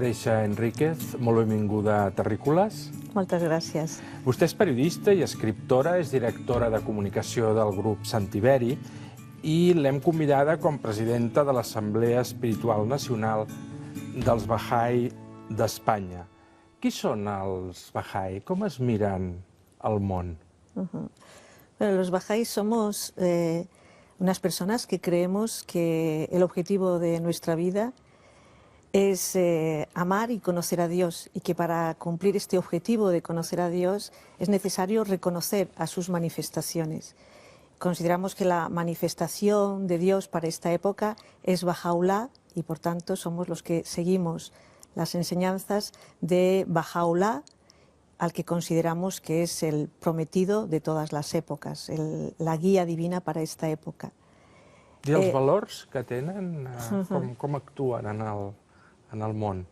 Teresa Enríquez, molt benvinguda a Terrícoles. Moltes gràcies. Vostè és periodista i escriptora, és directora de comunicació del grup Sant Tiberi i l'hem convidada com presidenta de l'Assemblea Espiritual Nacional dels Bahá'í d'Espanya. Qui són els Bahá'í? Com es miren al món? Bueno, los Bahá'í somos unas personas que creemos que el objetivo de nuestra vida es amar y conocer a Dios, y que para cumplir este objetivo de conocer a Dios es necesario reconocer a sus manifestaciones. Consideramos que la manifestación de Dios para esta época es Baha'u'lláh, y por tanto somos los que seguimos las enseñanzas de Baha'u'lláh, al que consideramos que es el prometido de todas las épocas, la guía divina para esta época. I els valors que tenen, com actuen en el món?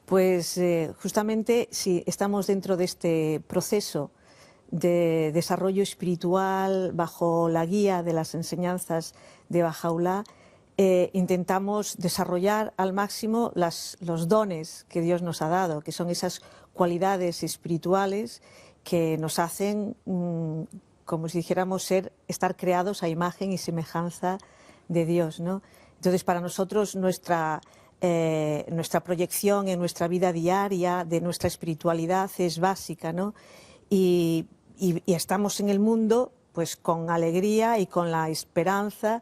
Pues justamente si estamos dentro de este proceso de desarrollo espiritual bajo la guía de las enseñanzas de Baha'u'lláh, intentamos desarrollar al máximo los dones que Dios nos ha dado, que son esas cualidades espirituales que nos hacen, como si dijéramos, estar creados a imagen y semejanza de Dios, ¿no? Entonces, para nosotros nuestra proyección en nuestra vida diaria de nuestra espiritualidad es básica, ¿no? Y estamos en el mundo pues con alegría y con la esperanza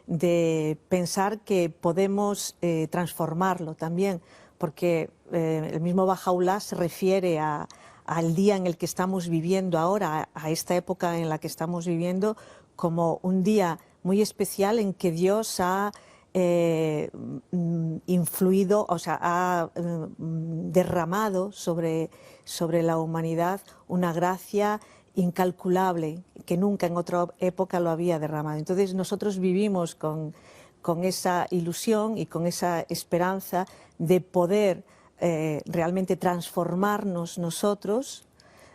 de pensar que podemos transformarlo también, porque el mismo Baha'u'lláh se refiere al día en el que estamos viviendo ahora, a esta época en la que estamos viviendo, como un día muy especial en que Dios ha influido, o sea, ha derramado sobre la humanidad una gracia incalculable que nunca en otra época lo había derramado. Entonces nosotros vivimos con esa ilusión y con esa esperanza de poder realmente transformarnos nosotros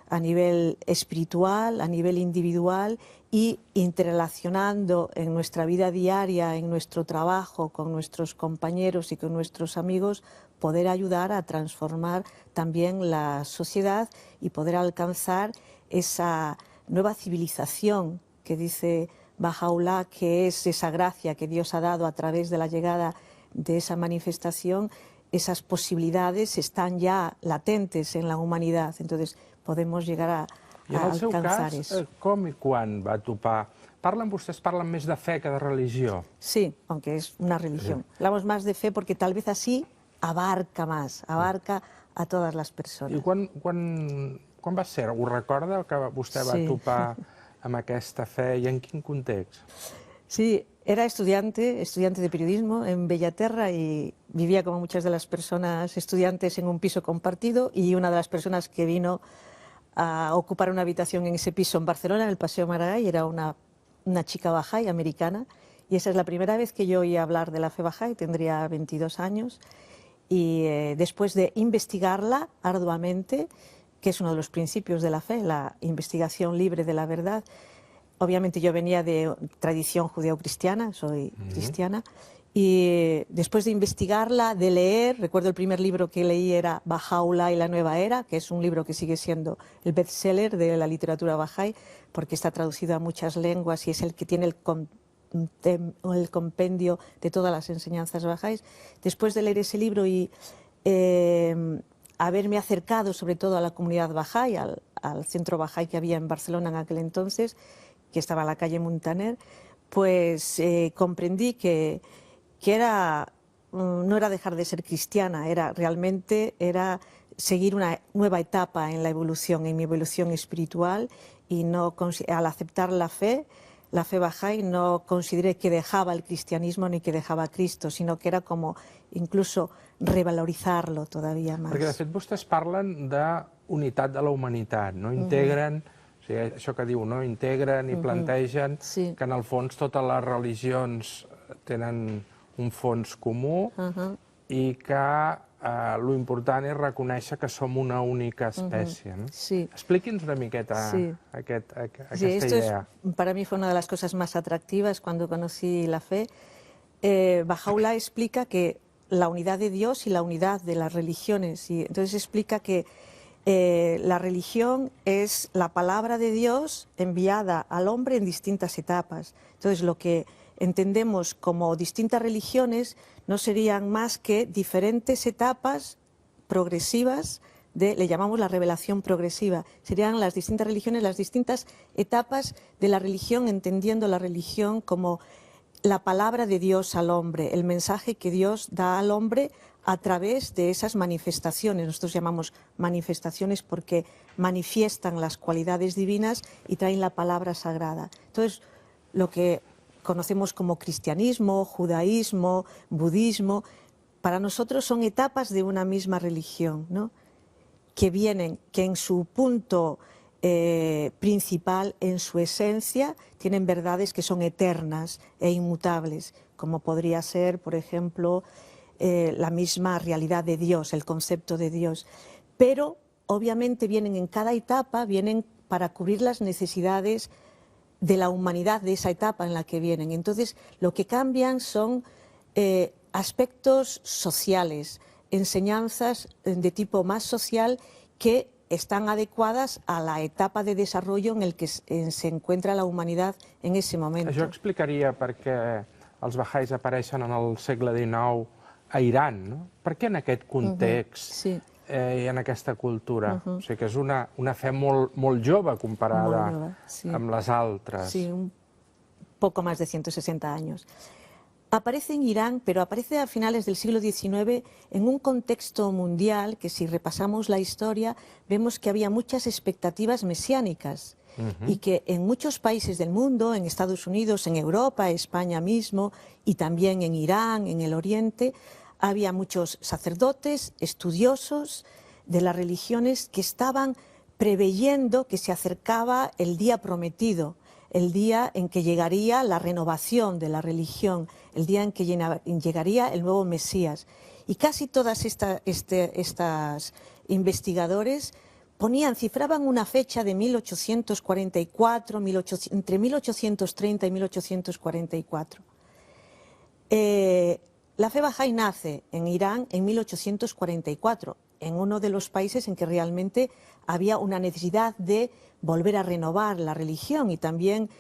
a nivel espiritual, a nivel individual, y interrelacionando en nuestra vida diaria, en nuestro trabajo, con nuestros compañeros y con nuestros amigos, poder ayudar a transformar también la sociedad y poder alcanzar esa nueva civilización que dice Baha'u'lláh, que es esa gracia que Dios ha dado a través de la llegada de esa manifestación. Esas posibilidades están ya latentes en la humanidad, entonces podemos llegar a alcanzar eso. Com i quan va topar? Vostès parlen més de fe que de religió? Sí, aunque es una religión. Hablamos más de fe porque tal vez así abarca más, abarca a todas las personas. I quan va ser? Ho recorda que vostè va topar amb aquesta fe i en quin context? Sí, era estudiante de periodismo en Bellaterra y vivía como muchas de las personas estudiantes en un piso compartido, y una de las personas que vino a ocupar una habitación en ese piso en Barcelona, en el Paseo Maragall, era una chica Bahá'í americana, y esa es la primera vez que yo oía hablar de la fe Bahá'í, tendría 22 años, y después de investigarla arduamente, que es uno de los principios de la fe, la investigación libre de la verdad. Obviamente yo venía de tradición judeo-cristiana, soy cristiana, y después de investigarla, de leer, recuerdo el primer libro que leí era Baha'u'lláh y la nueva era, que es un libro que sigue siendo el bestseller de la literatura Bahá'í, porque está traducido a muchas lenguas y es el que tiene el compendio de todas las enseñanzas Bahá'ís. Después de leer ese libro y haberme acercado sobre todo a la comunidad Bahá'í, al centro Bahá'í que había en Barcelona en aquel entonces, que estaba en la calle Muntaner, pues comprendí que no era dejar de ser cristiana, realmente era seguir una nueva etapa en mi evolución espiritual, y al aceptar la fe Bahá'í, no consideré que dejaba el cristianismo ni que dejaba a Cristo, sino que era como incluso revalorizarlo todavía más. Perquè de fet vostès parlen d'unitat de la humanitat, no? Integren, o sigui, això que diu, no? Integren i plantegen que en el fons totes les religions tenen un fons comú i que l'important és reconèixer que som una única espècie. Expliqui'ns una miqueta aquesta idea. Para mí fue una de las cosas más atractivas cuando conocí la fe. Baha'u'lláh explica que la unidad de Dios y la unidad de las religiones. Y entonces explica que la religión es la palabra de Dios enviada al hombre en distintas etapas. Entonces lo que entendemos como distintas religiones no serían más que diferentes etapas progresivas le llamamos la revelación progresiva. Serían las distintas religiones, las distintas etapas de la religión, entendiendo la religión como la palabra de Dios al hombre, el mensaje que Dios da al hombre a través de esas manifestaciones. Nosotros llamamos manifestaciones porque manifiestan las cualidades divinas y traen la palabra sagrada. Entonces, lo que conocemos como cristianismo, judaísmo, budismo, para nosotros son etapas de una misma religión, ¿no? Que en su punto principal, en su esencia, tienen verdades que son eternas e inmutables, como podría ser, por ejemplo, la misma realidad de Dios, el concepto de Dios. Pero, obviamente, vienen en cada etapa, vienen para cubrir las necesidades de la humanidad de esa etapa en la que vienen. Entonces, lo que cambian son aspectos sociales, enseñanzas de tipo más social que están adequadas a la etapa de desarrollo en el que se encuentra la humanidad en ese momento. Això explicaria per què els bahá'ís apareixen en el segle XIX a Iran, no? Per què en aquest context i en aquesta cultura? O sigui que és una fe molt jove comparada amb les altres. Sí, un poco más de 160 años. Aparece en Irán, pero aparece a finales del siglo XIX en un contexto mundial que, si repasamos la historia, vemos que había muchas expectativas mesiánicas y que en muchos países del mundo, en Estados Unidos, en Europa, España mismo, y también en Irán, en el Oriente, había muchos sacerdotes, estudiosos de las religiones que estaban preveyendo que se acercaba el día prometido, el día en que llegaría la renovación de la religión, el día en que llegaría el nuevo Mesías. Y casi todas estas investigadores cifraban una fecha de 1844, entre 1830 y 1844. La fe Bahá'í nace en Irán en 1844, en uno de los países en que realmente había una necesidad de volver a renovar la religión y también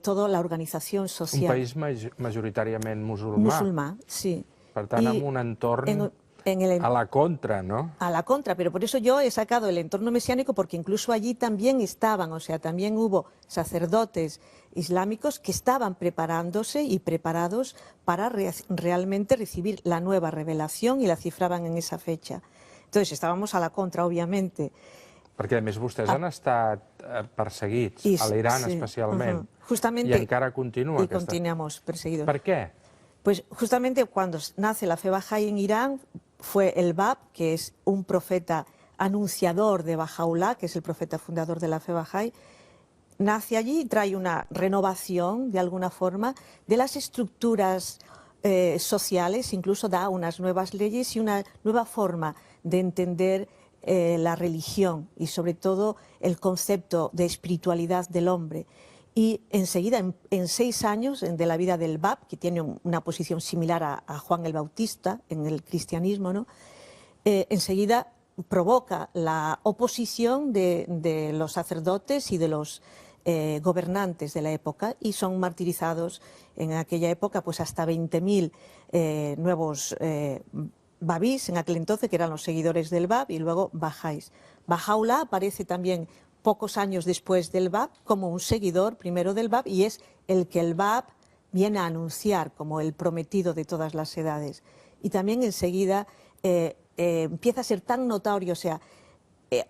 toda la organización social. Un país majoritàriament musulmà. Musulmà, sí. Per tant, amb un entorn a la contra, ¿no? A la contra, pero por eso yo he sacado el entorno mesiánico, porque incluso allí también estaban, o sea, también hubo sacerdotes islámicos que estaban preparándose y preparados para realmente recibir la nueva revelación y la cifraban en esa fecha. Entonces, estábamos a la contra, obviamente. Perquè, a més, vostès han estat perseguits, a l'Iran especialment, justamente, y encara continua. Y continuamos perseguidos. ¿Por qué? Pues justamente cuando nace la fe Bahá'í en Irán, fue el Bab, que es un profeta anunciador de Bahá'u'lláh, que es el profeta fundador de la fe Bahá'í, nace allí y trae una renovación, de alguna forma, de las estructuras sociales, incluso da unas nuevas leyes y una nueva forma de entender la religión y sobre todo el concepto de espiritualidad del hombre. Y enseguida, en 6 años de la vida del Bab, que tiene una posición similar a Juan el Bautista en el cristianismo, ¿no? Enseguida provoca la oposición de los sacerdotes y de los gobernantes de la época, y son martirizados en aquella época pues hasta 20.000 nuevos babís en aquel entonces, que eran los seguidores del Bab, y luego Bahá'ís. Bahá'u'lláh aparece también pocos años después del Bab como un seguidor primero del Bab, y es el que el Bab viene a anunciar como el prometido de todas las edades. Y también enseguida empieza a ser tan notorio, o sea,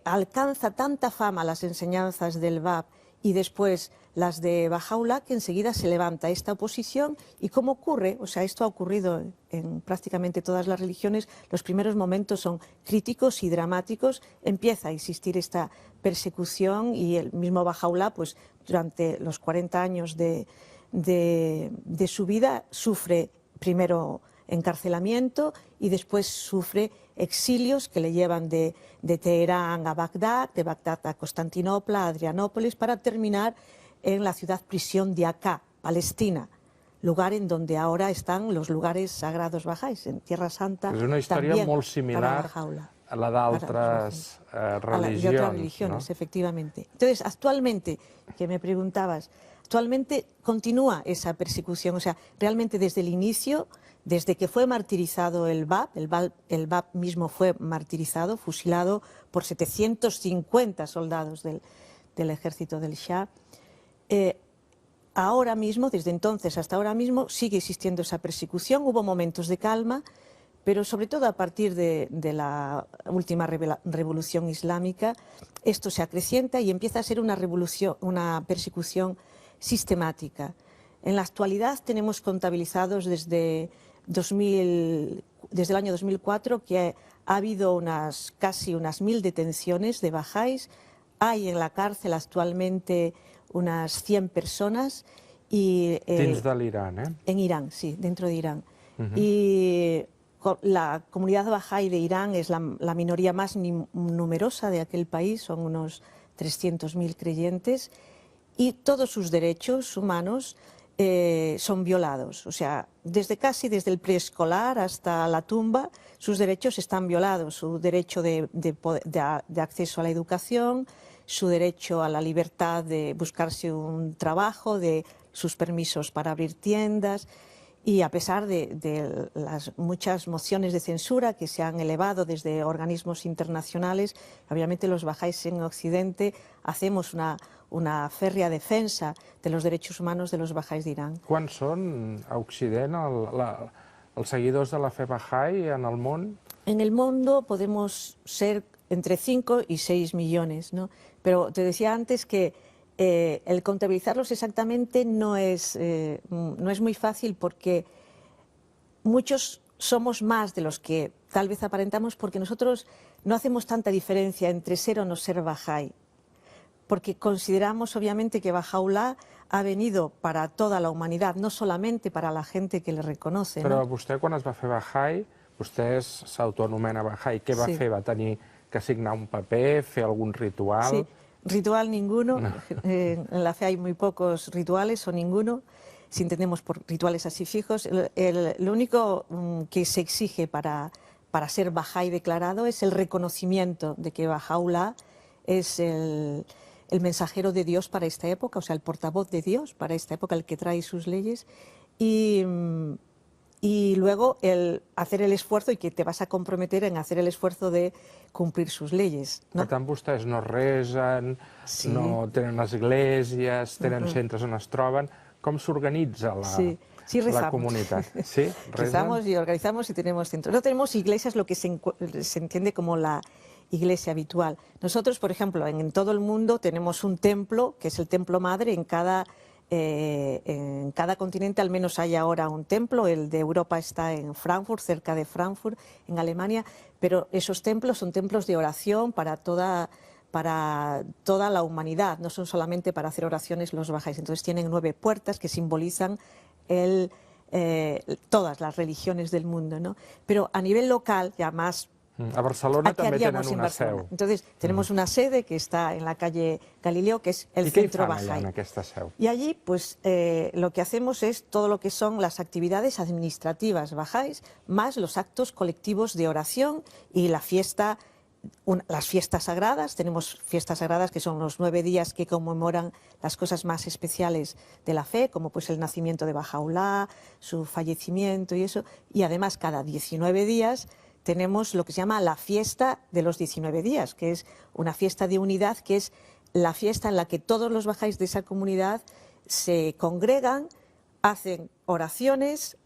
alcanza tanta fama las enseñanzas del Bab y después las de Bahá'u'lláh, que enseguida se levanta esta oposición. Y como ocurre, o sea, esto ha ocurrido en prácticamente todas las religiones, los primeros momentos son críticos y dramáticos, empieza a existir esta persecución, y el mismo Bahá'u'lláh, pues durante los 40 años de su vida, sufre primero encarcelamiento y después sufre exilios que le llevan de Teherán a Bagdad, de Bagdad a Constantinopla, a Adrianópolis, para terminar en la ciudad prisión de Acá, Palestina, lugar en donde ahora están los lugares sagrados bajáis, en Tierra Santa. És una història molt similar a la d'altres religiones, ¿no? Efectivamente. Entonces, actualmente, que me preguntabas, actualmente continúa esa persecución, o sea, realmente desde el inicio, desde que fue martirizado el Bab mismo fue martirizado, fusilado por 750 soldados del ejército del Shah. Ahora mismo, desde entonces hasta ahora mismo, sigue existiendo esa persecución. Hubo momentos de calma, pero sobre todo a partir de la última revolución islámica, esto se acrecienta y empieza a ser una persecución sistemática. En la actualidad tenemos contabilizados desde el año 2004 que ha habido casi unas 1000 detenciones de bajáis. Hay en la cárcel actualmente unas 100 personas. Dins de l'Iran, ¿eh? En Irán, sí, dentro de Irán. Y la comunidad bahá'í de Irán es la minoría más numerosa de aquel país, son unos 300.000 creyentes, y todos sus derechos humanos son violados. O sea, casi desde el preescolar hasta la tumba, sus derechos están violados. Su derecho de acceso a la educación, su derecho a la libertad de buscarse un trabajo, de sus permisos para abrir tiendas. Y a pesar de las muchas mociones de censura que se han elevado desde organismos internacionales, obviamente los bajáis en Occidente hacemos una férrea defensa de los derechos humanos de los bajáis de Irán. ¿Cuántos son a Occident els seguidors de la fe bahá'í en el món? En el mundo podemos ser entre 5 y 6 millones, ¿no? Pero te decía antes que el contabilizarlos exactamente no es muy fácil, porque muchos somos más de los que tal vez aparentamos, porque nosotros no hacemos tanta diferencia entre ser o no ser bahá'í, porque consideramos obviamente que Bahá'u'lláh ha venido para toda la humanidad, no solamente para la gente que le reconoce. Però ¿no? vostè, quan es va fer bahá'í, vostè s'autoanomena bahá'í. Què va fer? Va tenir que signar un paper, fer algun ritual? Sí. Ritual ninguno, no. En la fe hay muy pocos rituales o ninguno, si entendemos por rituales así fijos. Lo único que se exige para ser bahá'í declarado es el reconocimiento de que Bahá'u'lláh es el mensajero de Dios para esta época, o sea, el portavoz de Dios para esta época, el que trae sus leyes, y luego el hacer el esfuerzo, y que te vas a comprometer en hacer el esfuerzo de cumplir sus leyes, ¿no? Per tant, vostès no resen, sí. No tenen esglésies, tenen centres on es troben. Com s'organitza la comunitat? Sí, rezamos y organizamos y tenemos centros. No tenemos iglesias, lo que se entiende como la iglesia habitual. Nosotros, por ejemplo, en todo el mundo tenemos un templo, que es el templo madre. En cada continente al menos hay ahora un templo. El de Europa está en Frankfurt, cerca de Frankfurt, en Alemania, pero esos templos son templos de oración para toda la humanidad, no son solamente para hacer oraciones los bajáis. Entonces tienen 9 puertas que simbolizan todas las religiones del mundo, ¿no? Pero a nivel local, ya más... A Barcelona també tenen una seu. Entonces tenemos una sede que está en la calle Galileo, que es el centro bahá'í. ¿Y qué fan allà en aquesta seu? Y allí, pues, lo que hacemos es todo lo que son las actividades administrativas bajáis, más los actos colectivos de oración y las fiestas sagradas. Tenemos fiestas sagradas que son los 9 días que conmemoran las cosas más especiales de la fe, como pues el nacimiento de Bahá'u'lláh, su fallecimiento y eso. Y además cada 19 días tenemos lo que se llama la fiesta de los 19 días, que es una fiesta de unidad, que es la fiesta en la que todos los bajáis de esa comunidad se congregan, hacen oraciones,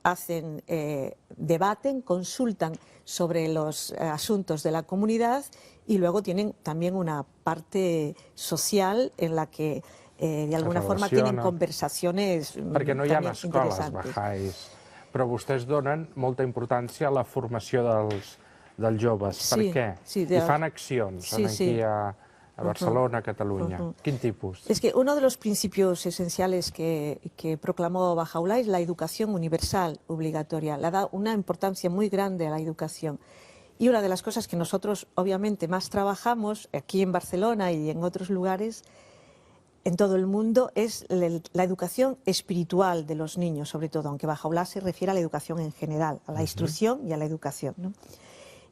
debaten, consultan sobre los asuntos de la comunidad, y luego tienen también una parte social en la que de alguna forma tienen conversaciones perquè no hi ha escoles bahá'ís, però vostès donen molta importància a la formació dels joves. Per què? I fan accions aquí a Barcelona, a Catalunya. ¿Quin tipus? Es que uno de los principios esenciales que proclamó Bahá'u'lláh es la educación universal obligatoria. Le da una importancia muy grande a la educación. Y una de las cosas que nosotros obviamente más trabajamos aquí en Barcelona y en otros lugares en todo el mundo es la educación espiritual de los niños, sobre todo, aunque Bahá'u'lláh se refiere a la educación en general, a la instrucción y a la educación, ¿no?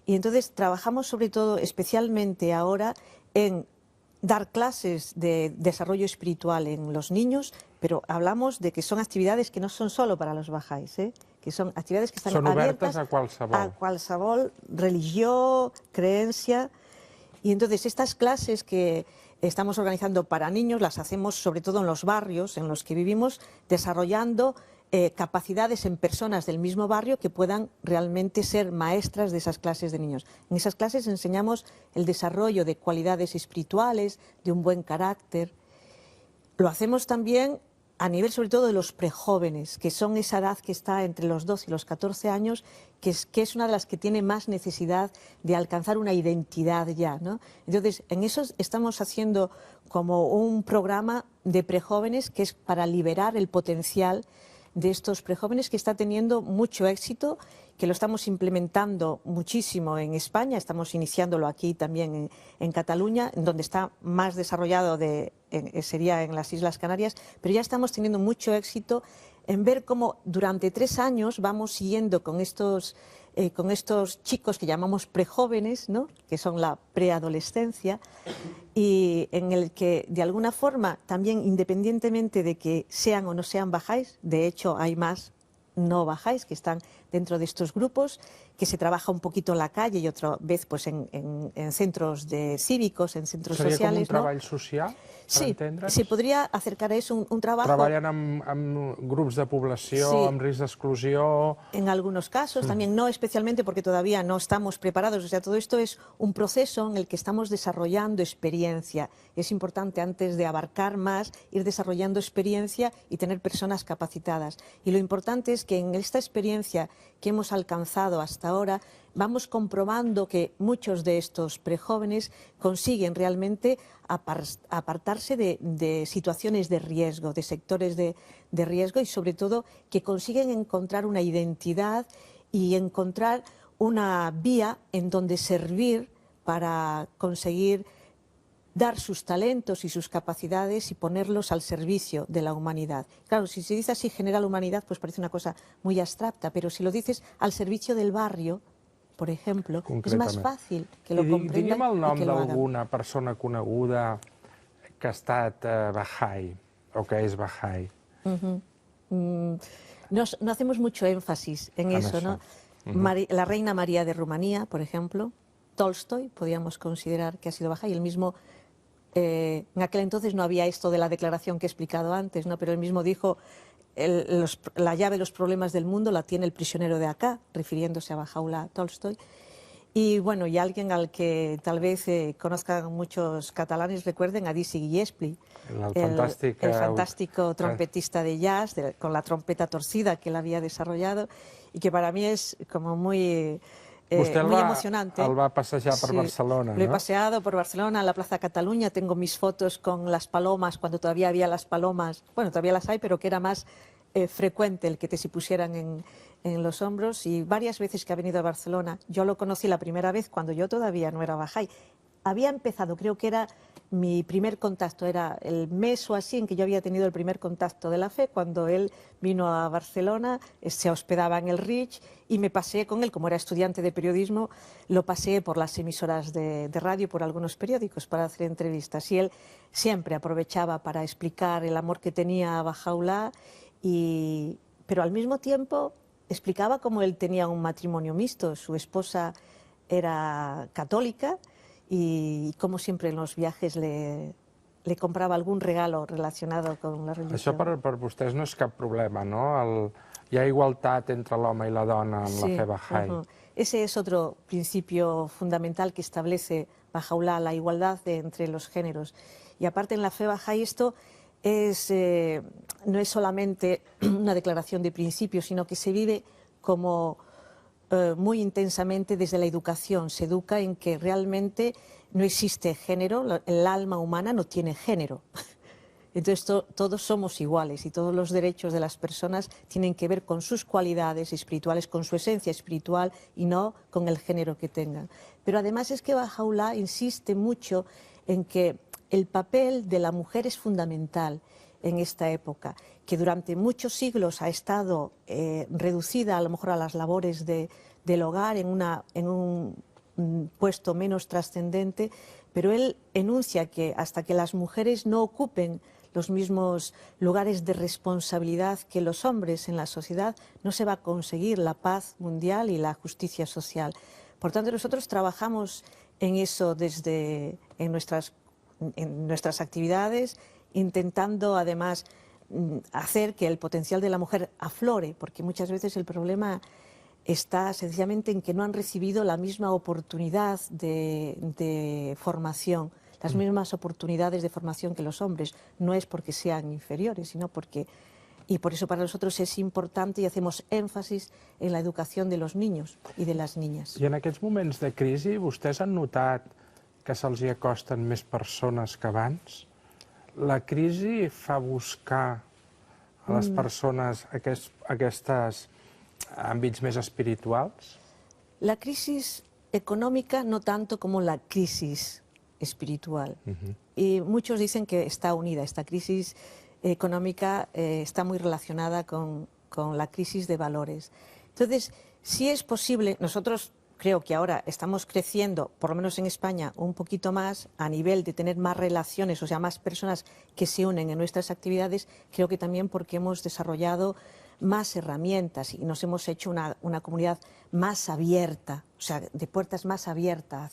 Y entonces trabajamos sobre todo, especialmente ahora, en dar clases de desarrollo espiritual en los niños, pero hablamos de que son actividades que no son solo para los bajáis, que son actividades que están abiertas a qualsevol religió, creencia. Y entonces estas clases que estamos organizando para niños las hacemos sobre todo en los barrios en los que vivimos, desarrollando capacidades en personas del mismo barrio que puedan realmente ser maestras de esas clases de niños. En esas clases enseñamos el desarrollo de cualidades espirituales, de un buen carácter. Lo hacemos también a nivel sobre todo de los prejóvenes, que son esa edad que está entre los 12 y los 14 años, que es una de las que tiene más necesidad de alcanzar una identidad ya, ¿no? Entonces, en eso estamos haciendo como un programa de prejóvenes que es para liberar el potencial de estos prejóvenes, que está teniendo mucho éxito, que lo estamos implementando muchísimo en España, estamos iniciándolo aquí también en Cataluña, donde está más desarrollado sería en las Islas Canarias, pero ya estamos teniendo mucho éxito en ver cómo durante 3 años vamos siguiendo con estos chicos que llamamos prejóvenes, ¿no?, que son la preadolescencia, y en el que de alguna forma también, independientemente de que sean o no sean bajáis, de hecho hay más no bajáis que están dentro de estos grupos, que se trabaja un poquito en la calle y otra vez pues en centros cívicos, en centros sociales. Seria com un treball social? Sí, se podría acercar a eso un trabajo... Treballen amb grups de població, sí, amb risc d'exclusió... En algunos casos, también no especialmente porque todavía no estamos preparados. O sea, todo esto es un proceso en el que estamos desarrollando experiencia. Es importante, antes de abarcar más, ir desarrollando experiencia y tener personas capacitadas. Y lo importante es que en esta experiencia que hemos alcanzado hasta ahora, vamos comprobando que muchos de estos prejóvenes consiguen realmente apartarse de situaciones de riesgo, de sectores de riesgo, y sobre todo que consiguen encontrar una identidad y encontrar una vía en donde servir para conseguir dar sus talentos y sus capacidades y ponerlos al servicio de la humanidad. Claro, si se dice así, general humanidad, pues parece una cosa muy abstracta, pero si lo dices al servicio del barrio, por ejemplo, és més fàcil que lo comprendan. Digue'm el nom d'alguna persona coneguda que ha estat Bahá'í o que és Bahá'í. No hacemos mucho énfasis en eso, ¿no? La reina María de Rumanía, por ejemplo, Tolstoy, podríamos considerar que ha sido Bahá'í, el mismo, en aquel entonces no había esto de la declaración que he explicado antes, ¿no?, pero él mismo dijo: la llave de los problemas del mundo la tiene el prisionero de acá, refiriéndose a Bahá'u'lláh Tolstoy. Y bueno, y alguien al que tal vez conozcan muchos catalanes recuerden, a Dizzy Gillespie, el fantástico trompetista de jazz, con la trompeta torcida que él había desarrollado, y que para mí es como muy emocionante. El va passejar por Barcelona, ¿no? Lo he paseado por Barcelona, en la Plaza Cataluña, tengo mis fotos con las palomas, cuando todavía había las palomas, bueno, todavía las hay, pero que era más frecuente el que te se pusieran en los hombros, y varias veces que ha venido a Barcelona. Yo lo conocí la primera vez cuando yo todavía no era bahá'í. Había empezado, creo que era mi primer contacto, era el mes o así en que yo había tenido el primer contacto de la fe, cuando él vino a Barcelona, se hospedaba en el Rich, y me pasé con él, como era estudiante de periodismo, lo pasé por las emisoras de radio, por algunos periódicos para hacer entrevistas, y él siempre aprovechaba para explicar el amor que tenía a Bahá'u'lláh, pero al mismo tiempo explicaba cómo él tenía un matrimonio mixto, su esposa era católica, y como siempre en los viajes le comprava algun regalo relacionado con la religió. Això per vostès no és cap problema, ¿no? Hi ha igualtat entre l'home i la dona en la fe bahá'í. Ese es otro principio fundamental que establece Bahá'u'lláh, la igualdad entre los géneros. Y aparte, en la fe bahá'í esto no es solamente una declaración de principios, sino que se vive como muy intensamente desde la educación. Se educa en que realmente no existe género, el alma humana no tiene género. Entonces todos somos iguales, y todos los derechos de las personas tienen que ver con sus cualidades espirituales, con su esencia espiritual, y no con el género que tengan. Pero además es que Bahá'u'lláh insiste mucho en que el papel de la mujer es fundamental en esta época, que durante muchos siglos ha estado reducida a lo mejor a las labores del hogar en un puesto menos trascendente, pero él enuncia que hasta que las mujeres no ocupen los mismos lugares de responsabilidad que los hombres en la sociedad, no se va a conseguir la paz mundial y la justicia social. Por tanto, nosotros trabajamos en eso en nuestras actividades, intentando además hacer que el potencial de la mujer aflore, porque muchas veces el problema está sencillamente en que no han recibido la misma oportunidad de formación, las mismas oportunidades de formación que los hombres. No es porque sean inferiores, sino porque... Y por eso para nosotros es importante y hacemos énfasis en la educación de los niños y de las niñas. I en aquests moments de crisi, vostès han notat que se'ls hi acosten més persones que abans? La crisi fa buscar a les persones aquests àmbits més espirituals? La crisis económica no tanto como la crisis espiritual. Y muchos dicen que está unida. Esta crisis económica está muy relacionada con la crisis de valores. Entonces, si es posible, nosotros creo que ahora estamos creciendo, por lo menos en España, un poquito más a nivel de tener más relaciones, o sea, más personas que se unen en nuestras actividades, creo que también porque hemos desarrollado más herramientas y nos hemos hecho una comunidad más abierta, o sea, de puertas más abiertas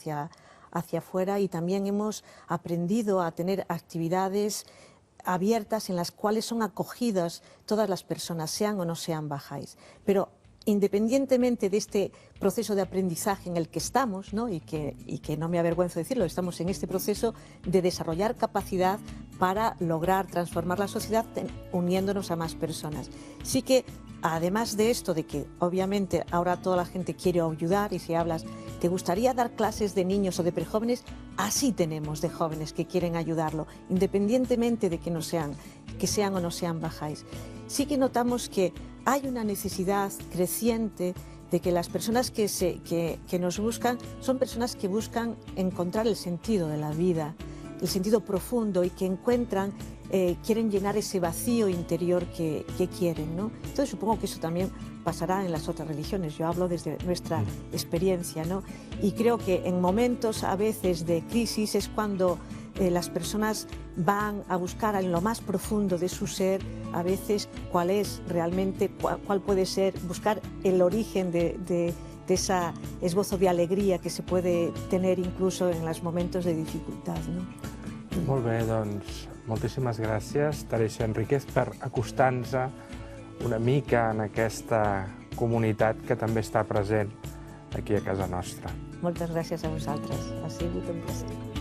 hacia afuera, y también hemos aprendido a tener actividades abiertas en las cuales son acogidas todas las personas, sean o no sean bajáis. Pero independientemente de este proceso de aprendizaje en el que estamos, ¿no? y que no me avergüenzo de decirlo, estamos en este proceso de desarrollar capacidad para lograr transformar la sociedad uniéndonos a más personas. Sí que, además de esto, de que obviamente ahora toda la gente quiere ayudar, y si hablas, ¿te gustaría dar clases de niños o de prejóvenes? Así tenemos de jóvenes que quieren ayudarlo, independientemente de que sean o no sean bajáis. Sí que notamos que hay una necesidad creciente de que las personas que nos buscan son personas que buscan encontrar el sentido de la vida, el sentido profundo, y que encuentran, quieren llenar ese vacío interior que quieren, ¿no? Entonces supongo que eso también pasará en las otras religiones. Yo hablo desde nuestra experiencia, ¿no? Y creo que en momentos a veces de crisis es cuando las personas van a buscar en lo más profundo de su ser, a veces cuál es realmente, cuál puede ser, buscar el origen de ese esbozo de alegría que se puede tener incluso en los momentos de dificultad, ¿no? Molt bé, doncs moltíssimes gràcies, Teresa Enríquez, per acostar-nos una mica en aquesta comunitat que també està present aquí a casa nostra. Moltes gràcies a vosaltres, ha sigut un plaer.